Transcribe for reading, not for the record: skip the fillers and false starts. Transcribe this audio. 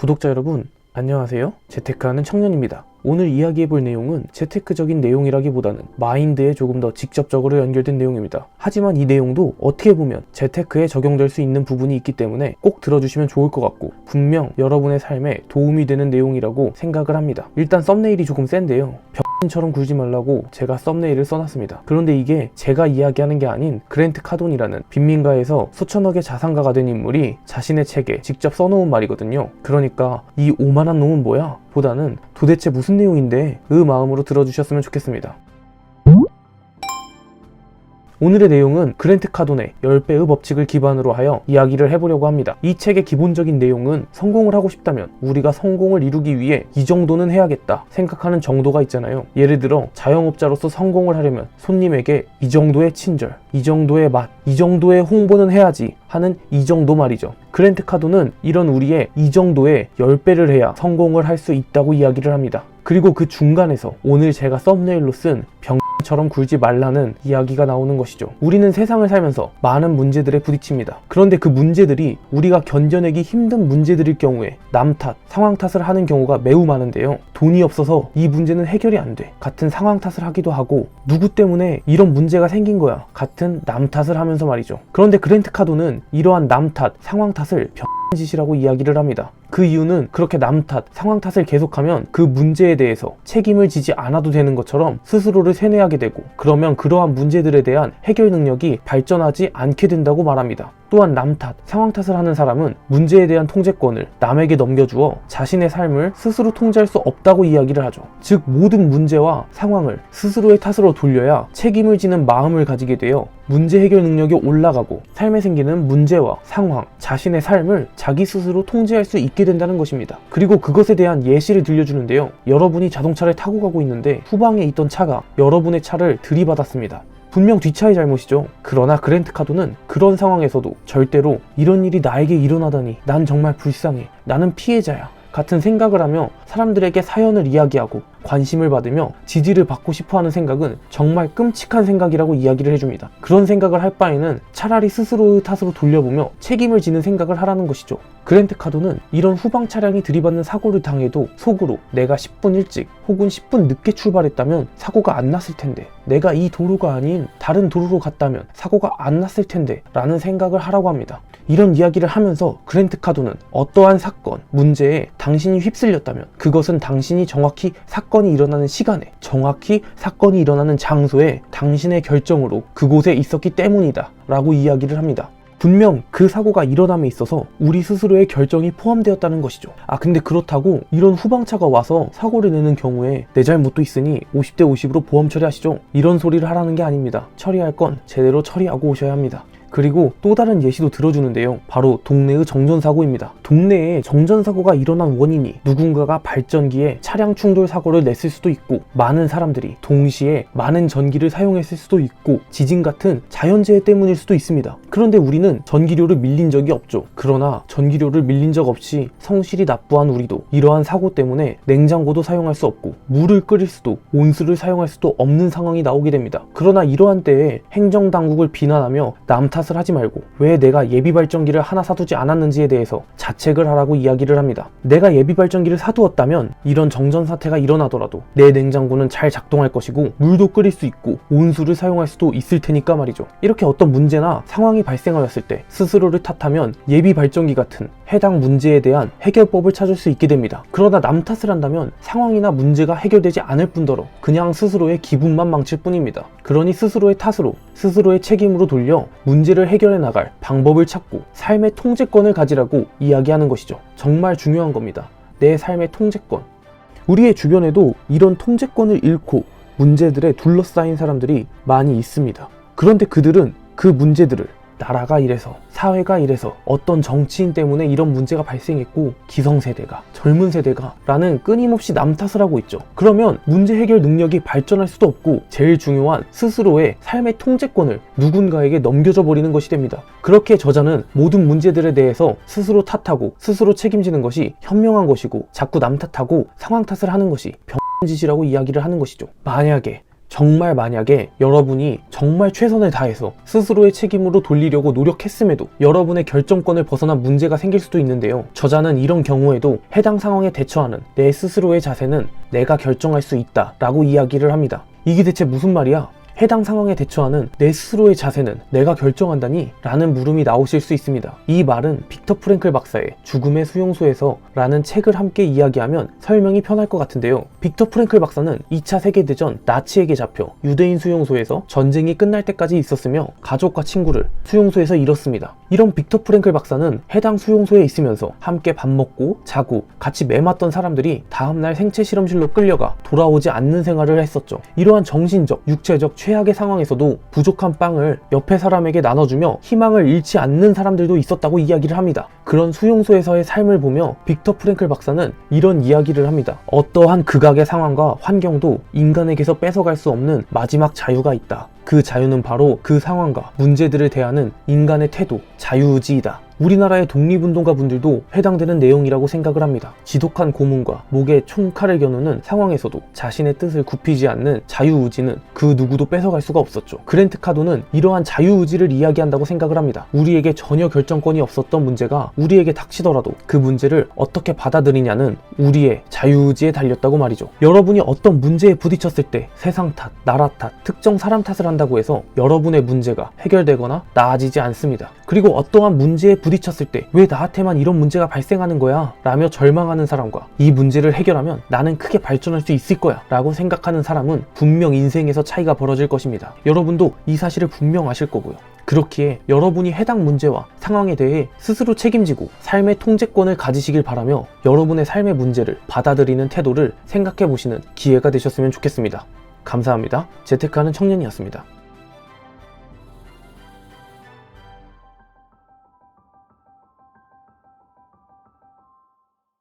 구독자 여러분, 안녕하세요. 재테크하는 청년입니다. 오늘 이야기해볼 내용은 재테크적인 내용이라기보다는 마인드에 조금 더 직접적으로 연결된 내용입니다. 하지만 이 내용도 어떻게 보면 재테크에 적용될 수 있는 부분이 있기 때문에 꼭 들어주시면 좋을 것 같고 분명 여러분의 삶에 도움이 되는 내용이라고 생각을 합니다. 일단 썸네일이 조금 센데요. 병신처럼 굴지 말라고 제가 썸네일을 써놨습니다. 그런데 이게 제가 이야기하는 게 아닌 그랜트 카돈이라는 빈민가에서 수천억의 자산가가 된 인물이 자신의 책에 직접 써놓은 말이거든요. 그러니까 이 오만한 놈은 뭐야? 보다는 도대체 무슨 내용인데 마음으로 들어주셨으면 좋겠습니다. 오늘의 내용은 그랜트 카돈의 10배의 법칙을 기반으로 하여 이야기를 해보려고 합니다. 이 책의 기본적인 내용은 성공을 하고 싶다면 우리가 성공을 이루기 위해 이 정도는 해야겠다 생각하는 정도가 있잖아요. 예를 들어 자영업자로서 성공을 하려면 손님에게 이 정도의 친절, 이 정도의 맛, 이 정도의 홍보는 해야지 하는 이 정도 말이죠. 그랜트 카돈은 이런 우리의 이 정도의 10배를 해야 성공을 할 수 있다고 이야기를 합니다. 그리고 그 중간에서 오늘 제가 썸네일로 쓴 병처럼 굴지 말라는 이야기가 나오는 것이죠. 우리는 세상을 살면서 많은 문제들에 부딪힙니다. 그런데 그 문제들이 우리가 견뎌내기 힘든 문제들일 경우에 남 탓, 상황 탓을 하는 경우가 매우 많은데요. 돈이 없어서 이 문제는 해결이 안 돼 같은 상황 탓을 하기도 하고, 누구 때문에 이런 문제가 생긴 거야 같은 남 탓을 하면서 말이죠. 그런데 그랜트 카돈은 이러한 남 탓, 상황 탓을 짓이라고 이야기를 합니다. 그 이유는 그렇게 남 탓, 상황 탓을 계속하면 그 문제에 대해서 책임을 지지 않아도 되는 것처럼 스스로를 세뇌하게 되고, 그러면 그러한 문제들에 대한 해결 능력이 발전하지 않게 된다고 말합니다. 또한 남 탓, 상황 탓을 하는 사람은 문제에 대한 통제권을 남에게 넘겨주어 자신의 삶을 스스로 통제할 수 없다고 이야기를 하죠. 즉 모든 문제와 상황을 스스로의 탓으로 돌려야 책임을 지는 마음을 가지게 되어 문제 해결 능력이 올라가고 삶에 생기는 문제와 상황, 자신의 삶을 자기 스스로 통제할 수 있게 된다는 것입니다. 그리고 그것에 대한 예시를 들려주는데요. 여러분이 자동차를 타고 가고 있는데 후방에 있던 차가 여러분의 차를 들이받았습니다. 분명 뒷차의 잘못이죠. 그러나 그랜트 카돈은 그런 상황에서도 절대로 이런 일이 나에게 일어나다니 난 정말 불쌍해, 나는 피해자야 같은 생각을 하며 사람들에게 사연을 이야기하고 관심을 받으며 지지를 받고 싶어하는 생각은 정말 끔찍한 생각이라고 이야기를 해줍니다. 그런 생각을 할 바에는 차라리 스스로의 탓으로 돌려보며 책임을 지는 생각을 하라는 것이죠. 그랜트 카돈은 이런 후방 차량이 들이받는 사고를 당해도 속으로 내가 10분 일찍 혹은 10분 늦게 출발했다면 사고가 안 났을 텐데, 내가 이 도로가 아닌 다른 도로로 갔다면 사고가 안 났을 텐데 라는 생각을 하라고 합니다. 이런 이야기를 하면서 그랜트 카돈은 어떠한 사건, 문제에 당신이 휩쓸렸다면 그것은 당신이 정확히 사건이 일어나는 시간에, 정확히 사건이 일어나는 장소에 당신의 결정으로 그곳에 있었기 때문이다 라고 이야기를 합니다. 분명 그 사고가 일어남에 있어서 우리 스스로의 결정이 포함되었다는 것이죠. 근데 그렇다고 이런 후방차가 와서 사고를 내는 경우에 내 잘못도 있으니 50대 50으로 보험 처리하시죠, 이런 소리를 하라는 게 아닙니다. 처리할 건 제대로 처리하고 오셔야 합니다. 그리고 또 다른 예시도 들어주는데요. 바로 동네의 정전사고입니다. 동네에 정전사고가 일어난 원인이 누군가가 발전기에 차량 충돌 사고를 냈을 수도 있고, 많은 사람들이 동시에 많은 전기를 사용했을 수도 있고, 지진 같은 자연재해 때문일 수도 있습니다. 그런데 우리는 전기료를 밀린 적이 없죠. 그러나 전기료를 밀린 적 없이 성실히 납부한 우리도 이러한 사고 때문에 냉장고도 사용할 수 없고 물을 끓일 수도 온수를 사용할 수도 없는 상황이 나오게 됩니다. 그러나 이러한 때에 행정당국을 비난하며 남 탓을 하지 말고 왜 내가 예비발전기를 하나 사두지 않았는지에 대해서 자책을 하라고 이야기를 합니다. 내가 예비발전기를 사두었다면 이런 정전 사태가 일어나더라도 내 냉장고는 잘 작동할 것이고 물도 끓일 수 있고 온수를 사용할 수도 있을 테니까 말이죠. 이렇게 어떤 문제나 상황이 발생하였을 때 스스로를 탓하면 예비발전기 같은 해당 문제에 대한 해결법을 찾을 수 있게 됩니다. 그러나 남 탓을 한다면 상황이나 문제가 해결되지 않을 뿐더러 그냥 스스로의 기분만 망칠 뿐입니다. 그러니 스스로의 탓으로, 스스로의 책임으로 돌려 문제를 해결해 나갈 방법을 찾고 삶의 통제권을 가지라고 이야기하는 것이죠. 정말 중요한 겁니다. 내 삶의 통제권. 우리의 주변에도 이런 통제권을 잃고 문제들에 둘러싸인 사람들이 많이 있습니다. 그런데 그들은 그 문제들을 나라가 이래서, 사회가 이래서, 어떤 정치인 때문에 이런 문제가 발생했고 기성세대가, 젊은 세대가 라는 끊임없이 남 탓을 하고 있죠. 그러면 문제 해결 능력이 발전할 수도 없고 제일 중요한 스스로의 삶의 통제권을 누군가에게 넘겨줘 버리는 것이 됩니다. 그렇게 저자는 모든 문제들에 대해서 스스로 탓하고 스스로 책임지는 것이 현명한 것이고, 자꾸 남 탓하고 상황 탓을 하는 것이 병짓이라고 이야기를 하는 것이죠. 만약에 정말 만약에 여러분이 정말 최선을 다해서 스스로의 책임으로 돌리려고 노력했음에도 여러분의 결정권을 벗어난 문제가 생길 수도 있는데요. 저자는 이런 경우에도 해당 상황에 대처하는 내 스스로의 자세는 내가 결정할 수 있다 라고 이야기를 합니다. 이게 대체 무슨 말이야? 해당 상황에 대처하는 내 스스로의 자세는 내가 결정한다니? 라는 물음이 나오실 수 있습니다. 이 말은 빅터 프랭클 박사의 죽음의 수용소에서 라는 책을 함께 이야기하면 설명이 편할 것 같은데요. 빅터 프랭클 박사는 2차 세계대전 나치에게 잡혀 유대인 수용소에서 전쟁이 끝날 때까지 있었으며 가족과 친구를 수용소에서 잃었습니다. 이런 빅터 프랭클 박사는 해당 수용소에 있으면서 함께 밥 먹고 자고 같이 매맞던 사람들이 다음날 생체 실험실로 끌려가 돌아오지 않는 생활을 했었죠. 이러한 정신적, 육체적 최악의 상황에서도 부족한 빵을 옆에 사람에게 나눠주며 희망을 잃지 않는 사람들도 있었다고 이야기를 합니다. 그런 수용소에서의 삶을 보며 빅터 프랭클 박사는 이런 이야기를 합니다. 어떠한 극악의 상황과 환경도 인간에게서 뺏어갈 수 없는 마지막 자유가 있다. 그 자유는 바로 그 상황과 문제들을 대하는 인간의 태도, 자유의지이다. 우리나라의 독립운동가 분들도 해당되는 내용이라고 생각을 합니다. 지독한 고문과 목에 총칼을 겨누는 상황에서도 자신의 뜻을 굽히지 않는 자유의지는 그 누구도 뺏어갈 수가 없었죠. 그랜트 카도는 이러한 자유의지를 이야기한다고 생각을 합니다. 우리에게 전혀 결정권이 없었던 문제가 우리에게 닥치더라도 그 문제를 어떻게 받아들이냐는 우리의 자유의지에 달렸다고 말이죠. 여러분이 어떤 문제에 부딪혔을 때 세상 탓, 나라 탓, 특정 사람 탓을 한다고 해서 여러분의 문제가 해결되거나 나아지지 않습니다. 그리고 어떠한 문제에 부딪혔을 때 왜 나한테만 이런 문제가 발생하는 거야? 라며 절망하는 사람과 이 문제를 해결하면 나는 크게 발전할 수 있을 거야 라고 생각하는 사람은 분명 인생에서 차이가 벌어질 것입니다. 여러분도 이 사실을 분명 아실 거고요. 그렇기에 여러분이 해당 문제와 상황에 대해 스스로 책임지고 삶의 통제권을 가지시길 바라며 여러분의 삶의 문제를 받아들이는 태도를 생각해 보시는 기회가 되셨으면 좋겠습니다. 감사합니다. 재테크하는 청년이었습니다.